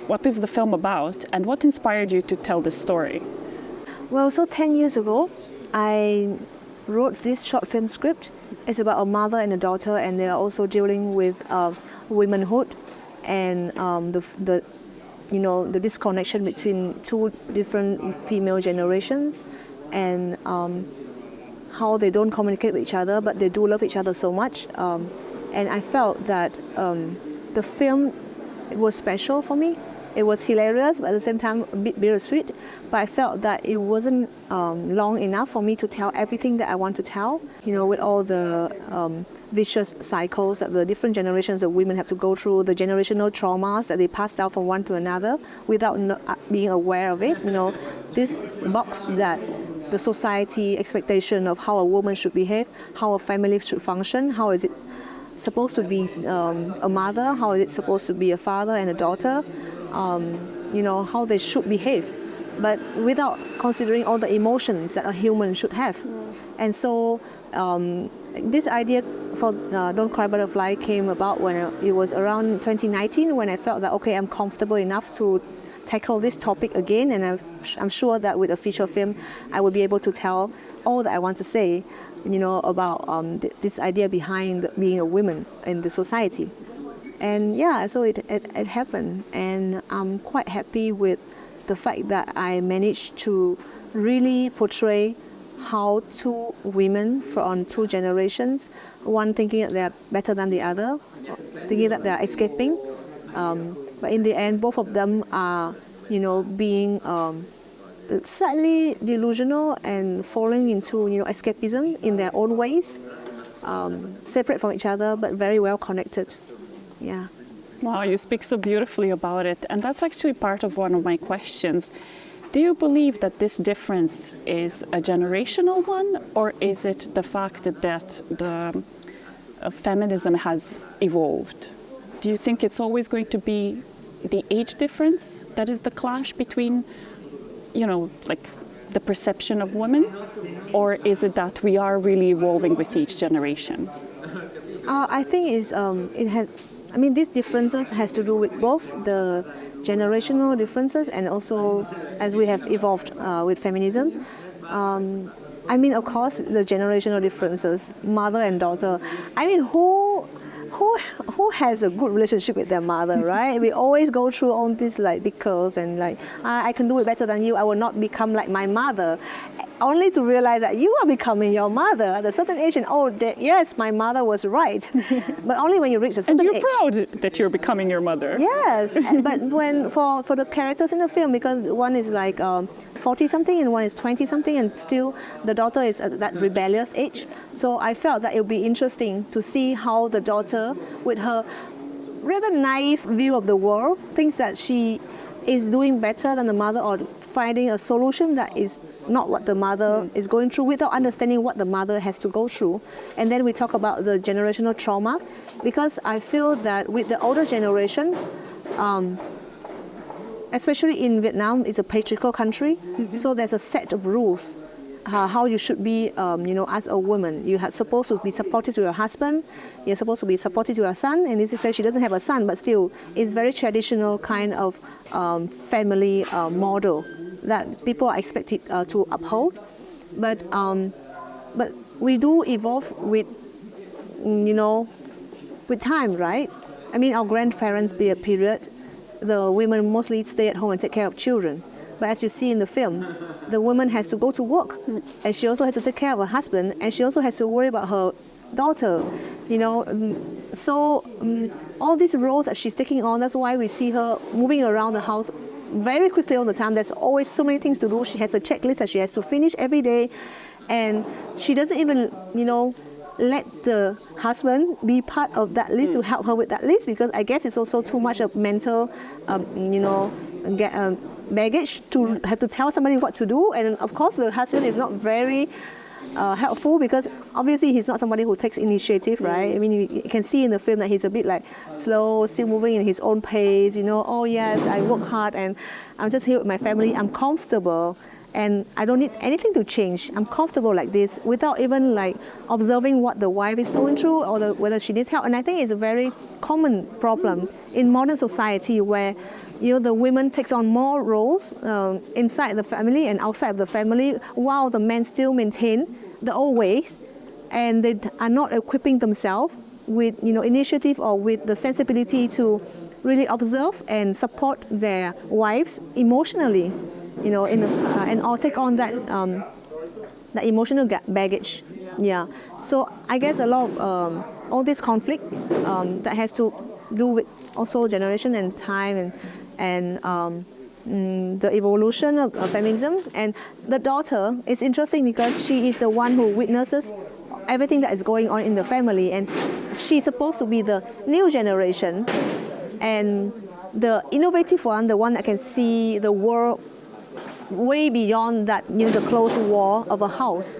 what is the film about, and what inspired you to tell this story? Well, so 10 years ago, I wrote this short film script. It's about a mother and a daughter, and they are also dealing with womanhood and the disconnection between two different female generations, and how they don't communicate with each other, but they do love each other so much. And I felt that the film was special for me. It was hilarious, but at the same time a bit bittersweet. But I felt that it wasn't long enough for me to tell everything that I want to tell. You know, with all the vicious cycles that the different generations of women have to go through, the generational traumas that they pass down from one to another without being aware of it. You know, this box that the society expectation of how a woman should behave, how a family should function, how is it supposed to be a mother, how is it supposed to be a father and a daughter, you know, how they should behave, but without considering all the emotions that a human should have. And so this idea for Don't Cry Butterfly came about when it was around 2019, when I felt that, okay, I'm comfortable enough to tackle this topic again, and I'm sure that with a feature film I will be able to tell all that I want to say, you know, about this idea behind being a woman in the society. And yeah, so it happened, and I'm quite happy with the fact that I managed to really portray how two women from two generations, one thinking that they're better than the other, thinking that they're escaping, but in the end both of them are, you know, being slightly delusional and falling into, you know, escapism in their own ways, separate from each other but very well connected. Yeah. Wow, you speak so beautifully about it, and that's actually part of one of my questions. Do you believe that this difference is a generational one, or is it the fact that the feminism has evolved? Do you think it's always going to be the age difference that is the clash between, you know, like the perception of women, or is it that we are really evolving with each generation? I think it has. I mean, these differences has to do with both the generational differences and also as we have evolved with feminism. I mean, of course, the generational differences, mother and daughter. I mean, who has a good relationship with their mother, right? We always go through all these like bickers and like, I can do it better than you, I will not become like my mother. Only to realize that you are becoming your mother at a certain age, and yes, my mother was right. But only when you reach a certain age. And you're proud that you're becoming your mother. Yes, but when for the characters in the film, because one is like 40-something and one is 20-something, and still the daughter is at that rebellious age. So I felt that it would be interesting to see how the daughter, with her rather naive view of the world, thinks that she is doing better than the mother, or finding a solution that is not what the mother is going through, without understanding what the mother has to go through. And then we talk about the generational trauma, because I feel that with the older generation, especially in Vietnam, it's a patriarchal country, so there's a set of rules how you should be, you know, as a woman. You're supposed to be supportive to your husband, you're supposed to be supportive to your son, and this is say she doesn't have a son, but still it's very traditional kind of family model that people are expected to uphold. But we do evolve with, you know, with time, right? I mean, our grandparents be a period, the women mostly stay at home and take care of children. But as you see in the film, the woman has to go to work, and she also has to take care of her husband, and she also has to worry about her daughter, you know. So all these roles that she's taking on, that's why we see her moving around the house very quickly all the time. There's always so many things to do. She has a checklist that she has to finish every day, and she doesn't even, you know, let the husband be part of that list to help her with that list, because I guess it's also too much of mental, you know, baggage to have to tell somebody what to do. And of course the husband is not very helpful, because obviously he's not somebody who takes initiative, right? I mean, you can see in the film that he's a bit like slow, still moving in his own pace, you know. Oh yes, I work hard and I'm just here with my family, I'm comfortable. and I don't need anything to change. I'm comfortable like this without even like observing what the wife is going through or whether she needs help. And I think it's a very common problem in modern society where the women takes on more roles inside the family and outside of the family, while the men still maintain the old ways, and they are not equipping themselves with initiative or with the sensibility to really observe and support their wives emotionally, and all take on that emotional baggage. Yeah. So I guess a lot of all these conflicts that has to do with also generation and time and the evolution of feminism. And the daughter is interesting because she is the one who witnesses everything that is going on in the family, and she's supposed to be the new generation and the innovative one, the one that can see the world way beyond that, the closed wall of a house.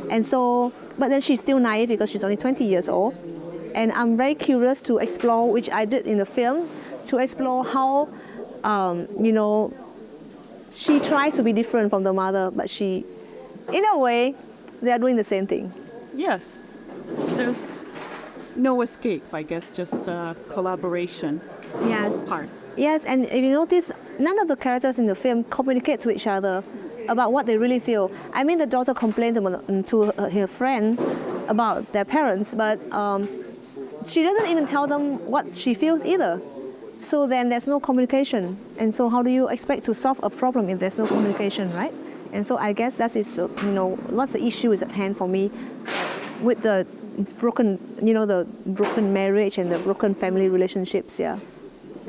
And so, but then she's still naive because she's only 20 years old. And I'm very curious to explore, which I did in the film, to explore how, she tries to be different from the mother, but she, in a way, they are doing the same thing. Yes. There's no escape, I guess, just collaboration. Yes. Parts. Yes, and if you notice, none of the characters in the film communicate to each other about what they really feel. I mean, the daughter complained to her friend about their parents, but she doesn't even tell them what she feels either. So then there's no communication. And so how do you expect to solve a problem if there's no communication, right? And so I guess that is, what's the issue is at hand for me with the broken, the broken marriage and the broken family relationships, yeah.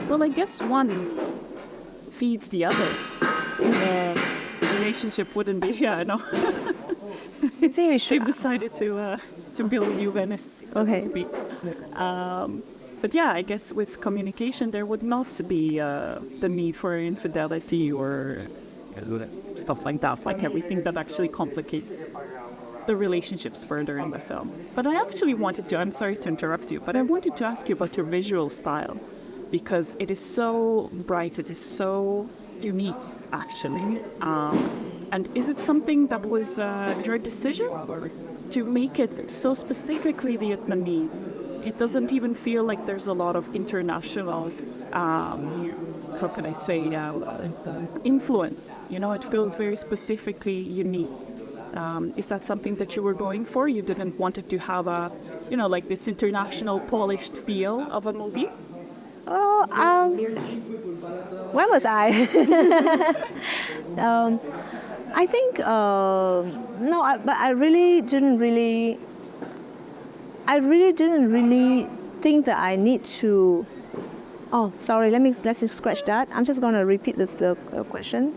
Well, I guess one feeds the other. The relationship wouldn't be, I know. I think we should. They've decided to build a new Venice, so to speak. But yeah, I guess with communication, there would not be the need for infidelity or stuff like that, like everything that actually complicates the relationships further in the film. But I actually wanted to, I'm sorry to interrupt you, but I wanted to ask you about your visual style, because it is so bright, it is so unique, actually. And is it something that was your decision to make it so specifically Vietnamese? It doesn't even feel like there's a lot of international, how can I say, influence. It feels very specifically unique. Is that something that you were going for? You didn't want it to have a, like this international polished feel of a movie? Oh, where was I? I think, no, but I really didn't really think that I need to. Oh, sorry. Let's just scratch that. I'm just gonna repeat the question.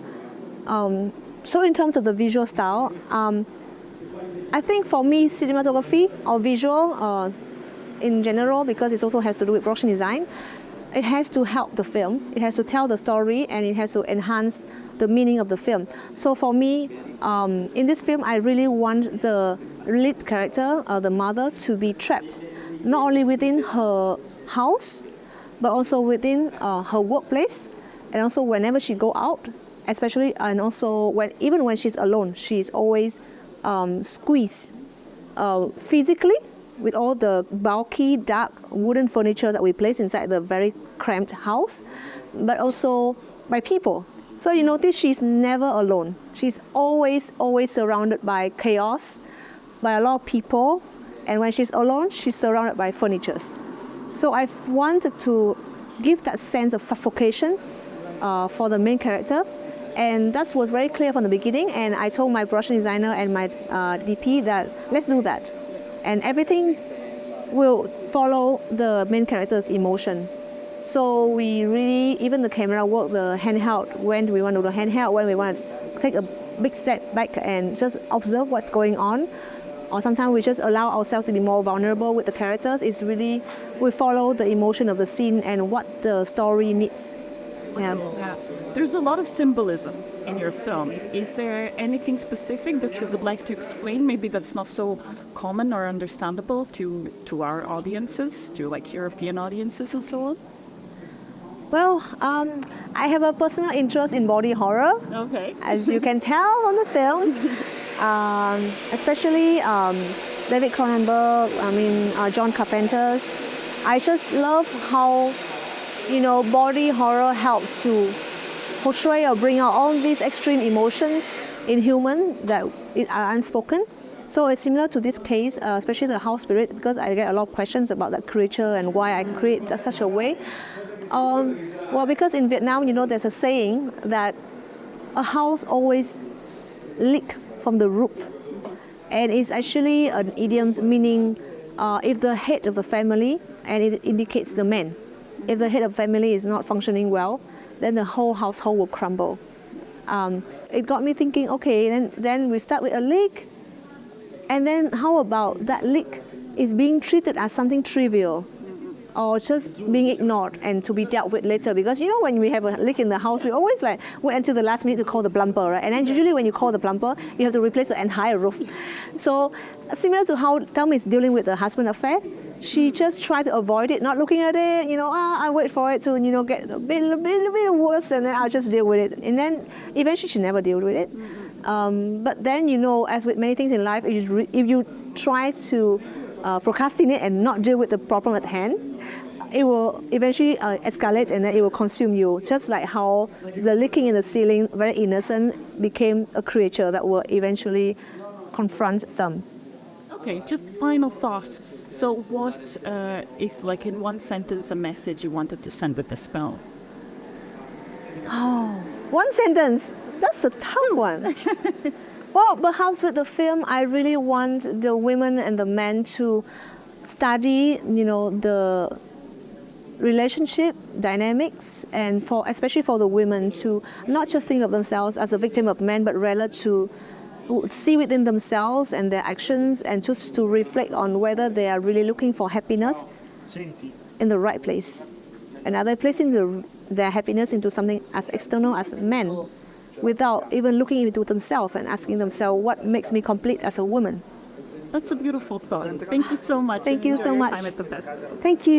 So in terms of the visual style, I think for me, cinematography or visual in general, because it also has to do with production design, it has to help the film. It has to tell the story, and it has to enhance the meaning of the film. So for me, in this film, I really want the lead character, the mother, to be trapped, not only within her house, but also within her workplace, and also whenever she go out, especially, and also even when she's alone, she's always squeezed physically with all the bulky, dark wooden furniture that we place inside the very cramped house, but also by people. So you notice she's never alone. She's always surrounded by chaos, by a lot of people, and when she's alone, she's surrounded by furniture. So I wanted to give that sense of suffocation for the main character, and that was very clear from the beginning. And I told my production designer and my DP that let's do that, and everything will follow the main character's emotion. So we really, even the camera work, the handheld, when do we want to do the handheld, when we want to take a big step back and just observe what's going on, or sometimes we just allow ourselves to be more vulnerable with the characters. It's really, we follow the emotion of the scene and what the story needs. Yeah. There's a lot of symbolism in your film. Is there anything specific that you would like to explain? Maybe that's not so common or understandable to our audiences, to like European audiences and so on? Well, I have a personal interest in body horror, Okay. as you can tell on the film. Especially David Cronenberg, John Carpenter's. I just love how, body horror helps to portray or bring out all these extreme emotions in human that are unspoken. So it's similar to this case, especially the house spirit, because I get a lot of questions about that creature and why I create such a way. Well, because in Vietnam, there's a saying that a house always leaks from the roof. And it's actually an idiom meaning if the head of the family, and it indicates the man, if the head of family is not functioning well, then the whole household will crumble. It got me thinking, okay, then we start with a leak, and then how about that leak is being treated as something trivial, or just being ignored and to be dealt with later. Because when we have a leak in the house, we always wait until the last minute to call the plumber, right? And then usually when you call the plumber, you have to replace the entire roof. So similar to how Thelma is dealing with the husband affair, she just tried to avoid it, not looking at it, I wait for it to, get a bit worse, and then I'll just deal with it. And then eventually she never dealt with it. But then, as with many things in life, if you try to procrastinate and not deal with the problem at hand, it will eventually escalate, and then it will consume you. Just like how the leaking in the ceiling, very innocent, became a creature that will eventually confront them. Okay, just final thought. So what is, in one sentence, a message you wanted to send with this film? Oh, one sentence. That's a tough one. Well, perhaps with the film, I really want the women and the men to study, the relationship dynamics, and especially for the women to not just think of themselves as a victim of men, but rather to see within themselves and their actions, and just to reflect on whether they are really looking for happiness in the right place, and are they placing their happiness into something as external as men, without even looking into themselves and asking themselves, what makes me complete as a woman? That's a beautiful thought. Thank you so much. Thank you so much. Time at the festival. Thank you.